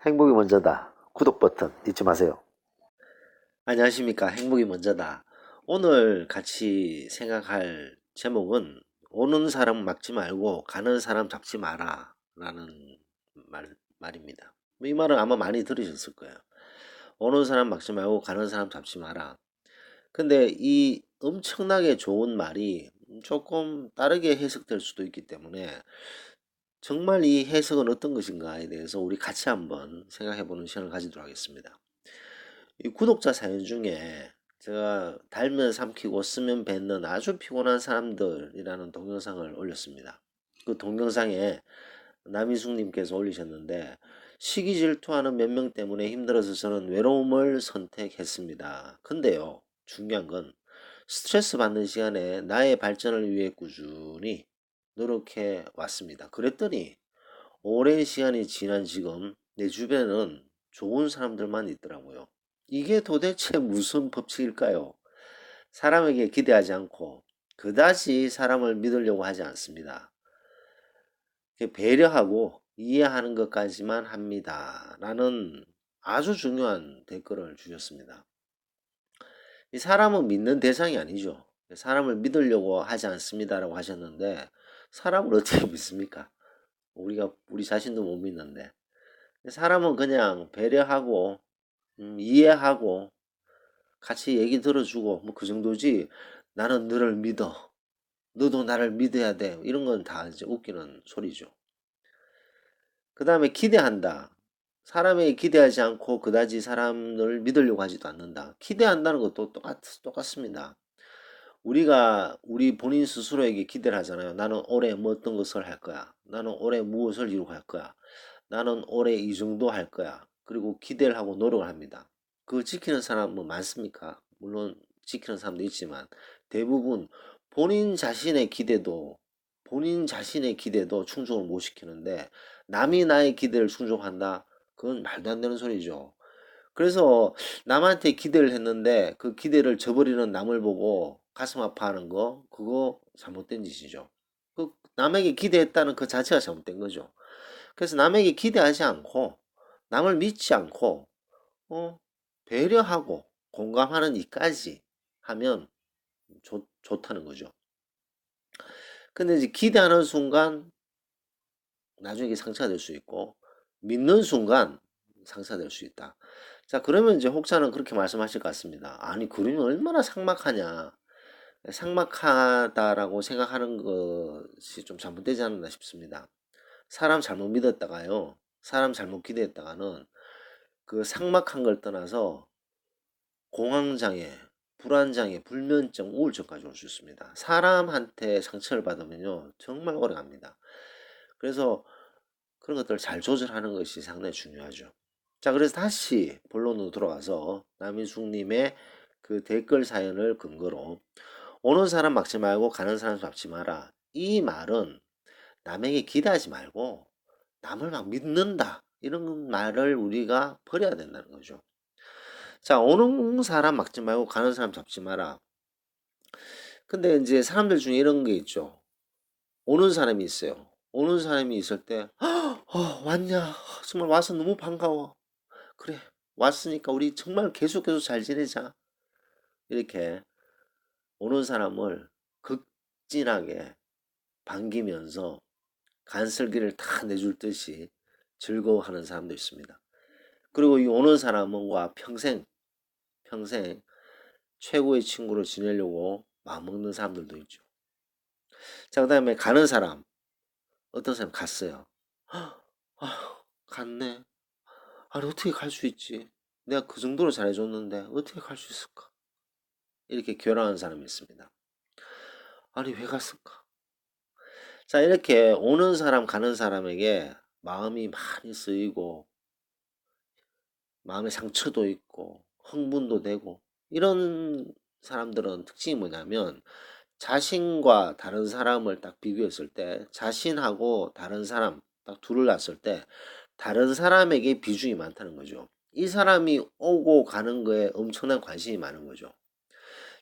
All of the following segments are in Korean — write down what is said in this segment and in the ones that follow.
행복이 먼저다. 구독 버튼 잊지 마세요. 안녕하십니까. 행복이 먼저다. 오늘 같이 생각할 제목은 오는 사람 막지 말고 가는 사람 잡지 마라 라는 말입니다. 이 말은 아마 많이 들으셨을 거예요. 오는 사람 막지 말고 가는 사람 잡지 마라. 근데 이 엄청나게 좋은 말이 조금 다르게 해석될 수도 있기 때문에 정말 이 해석은 어떤 것인가에 대해서 우리 같이 한번 생각해보는 시간을 가지도록 하겠습니다. 이 구독자 사연 중에 제가 달면 삼키고 쓰면 뱉는 아주 피곤한 사람들이라는 동영상을 올렸습니다. 그 동영상에 남희숙님께서 올리셨는데, 시기 질투하는 몇 명 때문에 힘들어서 저는 외로움을 선택했습니다. 근데요, 중요한 건 스트레스 받는 시간에 나의 발전을 위해 꾸준히 노력해 왔습니다. 그랬더니 오랜 시간이 지난 지금 내 주변에는 좋은 사람들만 있더라고요. 이게 도대체 무슨 법칙일까요? 사람에게 기대하지 않고 그다지 사람을 믿으려고 하지 않습니다. 배려하고 이해하는 것까지만 합니다. 라는 아주 중요한 댓글을 주셨습니다. 이 사람은 믿는 대상이 아니죠. 사람을 믿으려고 하지 않습니다라고 하셨는데, 사람을 어떻게 믿습니까? 우리 자신도 못 믿는데. 사람은 그냥 배려하고 이해하고 같이 얘기 들어주고 뭐 그 정도지, 나는 너를 믿어, 너도 나를 믿어야 돼, 이런 건 다 이제 웃기는 소리죠. 그 다음에 기대한다. 사람에게 기대하지 않고 그다지 사람을 믿으려고 하지도 않는다. 기대한다는 것도 똑같습니다. 우리가 우리 본인 스스로에게 기대를 하잖아요. 나는 올해 뭐 어떤 것을 할 거야. 나는 올해 무엇을 이루고 할 거야. 나는 올해 이 정도 할 거야. 그리고 기대를 하고 노력을 합니다. 그거 지키는 사람 뭐 많습니까? 물론 지키는 사람도 있지만 대부분 본인 자신의 기대도 충족을 못 시키는데, 남이 나의 기대를 충족한다? 그건 말도 안 되는 소리죠. 그래서 남한테 기대를 했는데 그 기대를 저버리는 남을 보고 가슴 아파하는 거, 그거 잘못된 짓이죠. 그 남에게 기대했다는 그 자체가 잘못된 거죠. 그래서 남에게 기대하지 않고 남을 믿지 않고 어, 배려하고 공감하는 이까지 하면 좋다는 거죠. 근데 이제 기대하는 순간 나중에 이게 상처가 될 수 있고, 믿는 순간 상처가 될 수 있다. 자, 그러면 이제 혹자는 그렇게 말씀하실 것 같습니다. 아니, 그러면 얼마나 삭막하냐. 삭막하다라고 생각하는 것이 좀 잘못되지 않았나 싶습니다. 사람 잘못 믿었다가요, 사람 잘못 기대했다가는 그 삭막한 걸 떠나서 공황장애, 불안장애, 불면증, 우울증까지 올 수 있습니다. 사람한테 상처를 받으면요, 정말 오래 갑니다. 그래서 그런 것들을 잘 조절하는 것이 상당히 중요하죠. 자, 그래서 다시 본론으로 돌아가서 남인숙님의 그 댓글 사연을 근거로 오는 사람 막지 말고 가는 사람 잡지 마라. 이 말은 남에게 기대하지 말고 남을 막 믿는다, 이런 말을 우리가 버려야 된다는 거죠. 자, 오는 사람 막지 말고 가는 사람 잡지 마라. 근데 이제 사람들 중에 이런 게 있죠. 오는 사람이 있어요. 오는 사람이 있을 때, 왔냐? 정말 와서 너무 반가워. 그래, 왔으니까 우리 정말 계속 잘 지내자. 이렇게 오는 사람을 극진하게 반기면서 간슬기를 다 내줄 듯이 즐거워하는 사람도 있습니다. 그리고 이 오는 사람과 평생 최고의 친구로 지내려고 마음먹는 사람들도 있죠. 자, 그 다음에 가는 사람. 어떤 사람 갔어요. 갔네. 아니, 어떻게 갈 수 있지? 내가 그 정도로 잘해줬는데 어떻게 갈 수 있을까? 이렇게 결혼하는 사람이 있습니다. 아니, 왜 갔을까? 자, 이렇게 오는 사람 가는 사람에게 마음이 많이 쓰이고 마음의 상처도 있고 흥분도 되고, 이런 사람들은 특징이 뭐냐면, 자신과 다른 사람을 딱 비교했을 때, 자신하고 다른 사람 딱 둘을 놨을 때 다른 사람에게 비중이 많다는 거죠. 이 사람이 오고 가는 거에 엄청난 관심이 많은 거죠.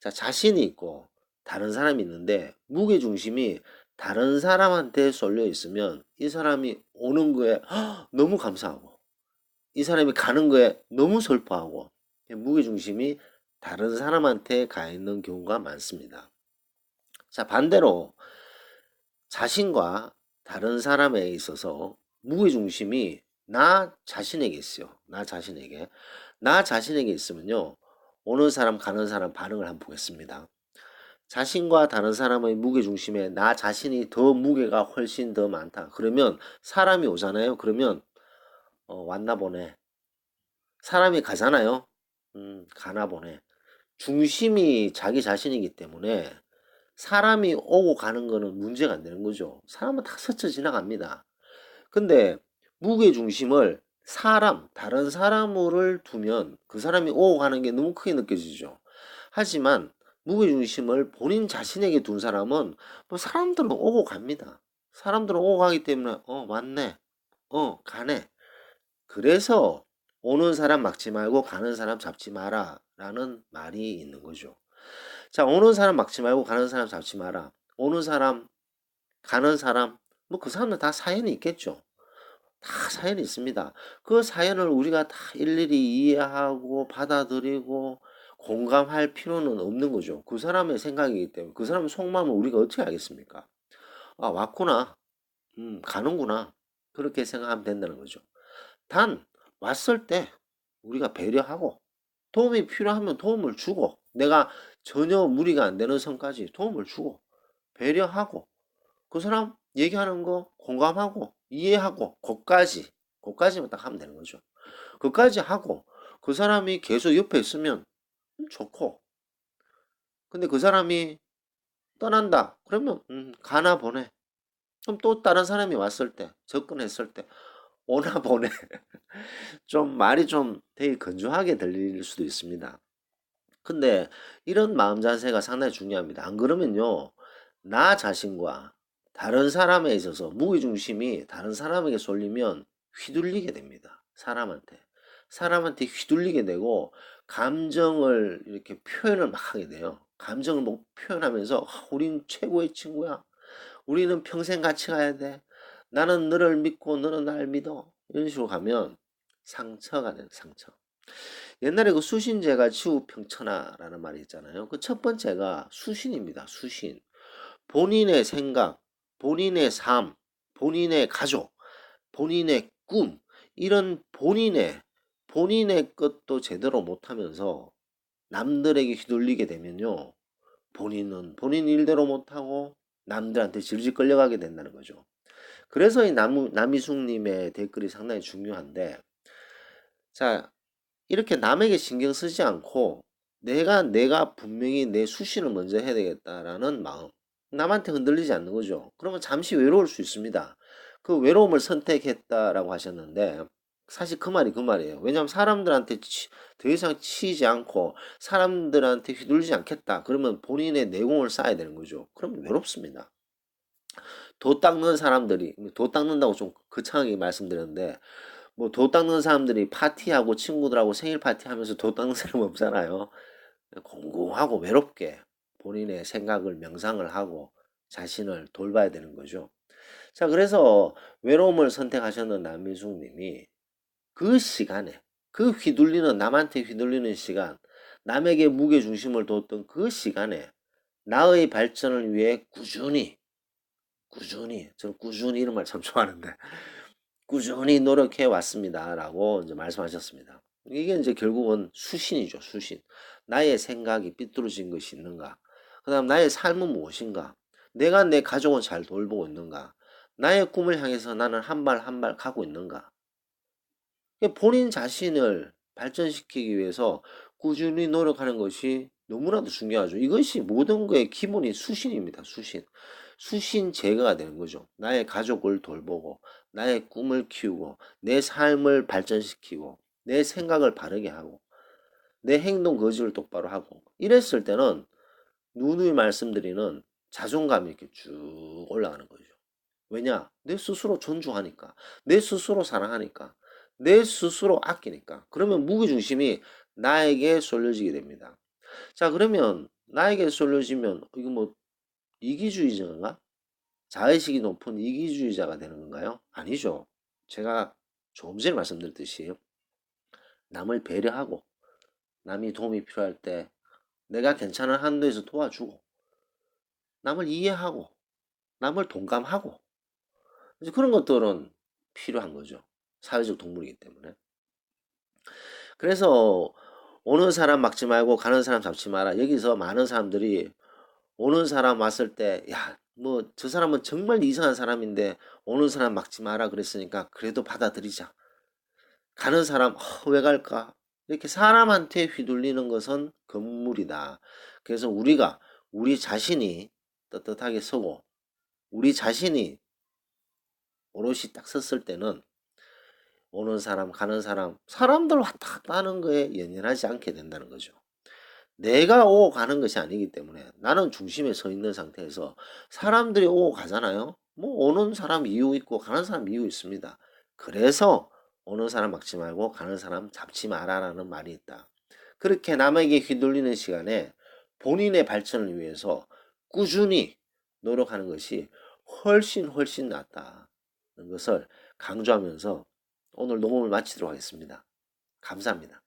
자, 자신이 있고 다른 사람이 있는데 무게중심이 다른 사람한테 쏠려 있으면 이 사람이 오는 거에 너무 감사하고 이 사람이 가는 거에 너무 슬퍼하고 무게중심이 다른 사람한테 가 있는 경우가 많습니다. 자, 반대로 자신과 다른 사람에 있어서 무게중심이 나 자신에게 있어요. 나 자신에게. 나 자신에게 있으면요. 오는 사람 가는 사람 반응을 한번 보겠습니다. 자신과 다른 사람의 무게중심에 나 자신이 더 무게가 훨씬 더 많다. 그러면 사람이 오잖아요. 그러면 왔나 보네. 사람이 가잖아요. 가나 보네. 중심이 자기 자신이기 때문에 사람이 오고 가는 거는 문제가 안 되는 거죠. 사람은 다 스쳐 지나갑니다. 근데 무게중심을 다른 사람을 두면 그 사람이 오고 가는 게 너무 크게 느껴지죠. 하지만 무게중심을 본인 자신에게 둔 사람은 뭐 사람들은 오고 갑니다. 사람들은 오고 가기 때문에 왔네. 가네. 그래서 오는 사람 막지 말고 가는 사람 잡지 마라 라는 말이 있는 거죠. 자, 오는 사람 막지 말고 가는 사람 잡지 마라. 오는 사람, 가는 사람, 뭐 그 사람들 다 사연이 있겠죠. 다 사연이 있습니다. 그 사연을 우리가 다 일일이 이해하고 받아들이고 공감할 필요는 없는 거죠. 그 사람의 생각이기 때문에 그 사람의 속마음을 우리가 어떻게 알겠습니까? 아, 왔구나. 가는구나. 그렇게 생각하면 된다는 거죠. 단 왔을 때 우리가 배려하고 도움이 필요하면 도움을 주고 내가 전혀 무리가 안 되는 선까지 도움을 주고 배려하고 그 사람 얘기하는 거 공감하고 이해하고 그까지만 딱 하면 되는 거죠. 그까지 하고 그 사람이 계속 옆에 있으면 좋고 근데 그 사람이 떠난다 그러면 가나 보네. 그럼 또 다른 사람이 왔을 때 접근했을 때 오나 보네. 좀 말이 좀 되게 건조하게 들릴 수도 있습니다. 근데 이런 마음 자세가 상당히 중요합니다. 안 그러면요, 나 자신과 다른 사람에 있어서 무게중심이 다른 사람에게 쏠리면 휘둘리게 됩니다. 사람한테 휘둘리게 되고, 감정을 이렇게 표현을 막 하게 돼요. 감정을 막 표현하면서, 우린 최고의 친구야. 우리는 평생 같이 가야 돼. 나는 너를 믿고 너는 날 믿어. 이런 식으로 가면 상처가 돼요, 상처. 옛날에 그 수신제가 치우평천하라는 말이 있잖아요. 그 첫 번째가 수신입니다. 수신. 본인의 생각, 본인의 삶, 본인의 가족, 본인의 꿈, 이런 본인의 것도 제대로 못하면서 남들에게 휘둘리게 되면요. 본인은 본인 일대로 못하고 남들한테 질질 끌려가게 된다는 거죠. 그래서 이 남이숙님의 댓글이 상당히 중요한데, 자, 이렇게 남에게 신경 쓰지 않고 내가 분명히 내 수신을 먼저 해야 되겠다라는 마음. 남한테 흔들리지 않는 거죠. 그러면 잠시 외로울 수 있습니다. 그 외로움을 선택했다라고 하셨는데 사실 그 말이 그 말이에요. 왜냐하면 사람들한테 더 이상 치이지 않고 사람들한테 휘둘리지 않겠다. 그러면 본인의 내공을 쌓아야 되는 거죠. 그럼 외롭습니다. 도 닦는다고 좀 거창하게 말씀드렸는데 뭐 도 닦는 사람들이 파티하고 친구들하고 생일 파티하면서 도 닦는 사람 없잖아요. 공공하고 외롭게 본인의 생각을 명상을 하고 자신을 돌봐야 되는 거죠. 자, 그래서 외로움을 선택하셨는 남민숙 님이 그 시간에 남한테 휘둘리는 시간, 남에게 무게중심을 뒀던 그 시간에 나의 발전을 위해 저는 꾸준히 이런 말 참 좋아하는데 꾸준히 노력해 왔습니다라고 이제 말씀하셨습니다. 이게 이제 결국은 수신이죠, 수신. 나의 생각이 삐뚤어진 것이 있는가? 그다음 나의 삶은 무엇인가? 내가 내 가족을 잘 돌보고 있는가? 나의 꿈을 향해서 나는 한 발 한 발 가고 있는가? 본인 자신을 발전시키기 위해서 꾸준히 노력하는 것이 너무나도 중요하죠. 이것이 모든 거의 기본이 수신입니다. 수신. 수신 제거가 되는 거죠. 나의 가족을 돌보고, 나의 꿈을 키우고, 내 삶을 발전시키고, 내 생각을 바르게 하고, 내 행동 거지를 똑바로 하고, 이랬을 때는 누누이 말씀드리는 자존감이 이렇게 쭉 올라가는 거죠. 왜냐? 내 스스로 존중하니까, 내 스스로 사랑하니까, 내 스스로 아끼니까. 그러면 무게중심이 나에게 쏠려지게 됩니다. 자, 그러면 나에게 쏠려지면 이거 뭐 이기주의자인가? 자의식이 높은 이기주의자가 되는 건가요? 아니죠. 제가 조금 전에 말씀드렸듯이 남을 배려하고 남이 도움이 필요할 때 내가 괜찮은 한도에서 도와주고 남을 이해하고 남을 동감하고 이제 그런 것들은 필요한 거죠. 사회적 동물이기 때문에. 그래서 오는 사람 막지 말고 가는 사람 잡지 마라. 여기서 많은 사람들이 오는 사람 왔을 때, 야, 뭐, 저 사람은 정말 이상한 사람인데 오는 사람 막지 마라 그랬으니까 그래도 받아들이자. 가는 사람, 왜 갈까? 이렇게 사람한테 휘둘리는 것은 금물이다. 그래서 우리가 우리 자신이 떳떳하게 서고 우리 자신이 오롯이 딱 섰을 때는 오는 사람, 가는 사람, 사람들 왔다 갔다 하는 거에 연연하지 않게 된다는 거죠. 내가 오고 가는 것이 아니기 때문에 나는 중심에 서 있는 상태에서 사람들이 오고 가잖아요. 뭐 오는 사람 이유 있고 가는 사람 이유 있습니다. 그래서 오는 사람 막지 말고 가는 사람 잡지 마라라는 말이 있다. 그렇게 남에게 휘둘리는 시간에 본인의 발전을 위해서 꾸준히 노력하는 것이 훨씬 낫다는 것을 강조하면서 오늘 녹음을 마치도록 하겠습니다. 감사합니다.